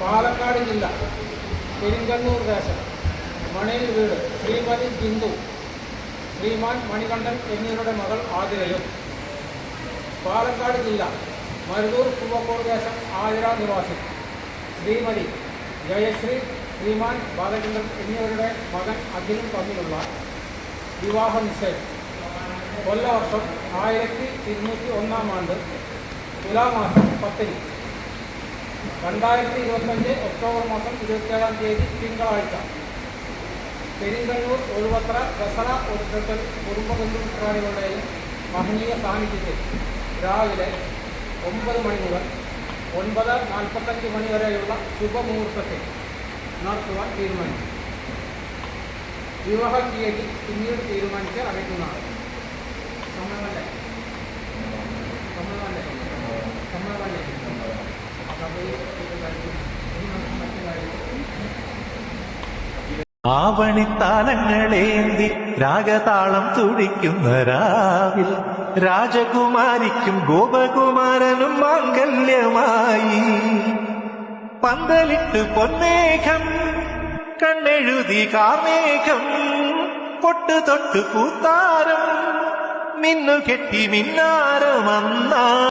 പാലക്കാട് ജില്ല പെരിങ്കണ്ണൂർ ദേശം മണയിൽ വീട് ശ്രീമതി ബിന്ദു, ശ്രീമാൻ മണികണ്ഠൻ എന്നിവരുടെ മകൾ ആതിരയും. പാലക്കാട് ജില്ല മരുതൂർ പൂവക്കോട് ദേശം ആതിര നിവാസി ശ്രീമതി ജയശ്രീ, ശ്രീമാൻ ബാലചന്ദ്രൻ എന്നിവരുടെ മകൻ അഖിലും തമ്മിലുള്ള വിവാഹ നിശ്ചയം കൊല്ലവർഷം 1201 തുലാമാസം 10 2025 ഒക്ടോബർ മാസം 27 തിങ്കളാഴ്ച പെരിങ്കണ്ണൂർ ഒഴുവത്ര ദസറ ഒരുക്കൽ കുടുംബബന്ധുമിത്രാദികളുടെയും മഹനീയ സാന്നിധ്യത്തിൽ രാവിലെ 9 മണി മുതൽ 9:45 മണി വരെയുള്ള ശുഭമുഹൂർത്തത്തിൽ നടത്തുവാൻ തീരുമാനിച്ചു. വിവാഹ തീയതി പിന്നീട് തീരുമാനിച്ച് അറിയിക്കുന്നതാണ്. ആവണിത്താലങ്ങളേന്തി രാഗതാളം തുടിക്കുന്ന രാവിൽ രാജകുമാരിക്കും ഗോപകുമാരനും മാംഗല്യമായി പന്തലിട്ട് പൊന്മേഘം കണ്ണെഴുതി കാർമേഘം പൊട്ടു തൊട്ട് പൂത്താരം മിന്നുകെട്ടി മിന്നാരമന്നാ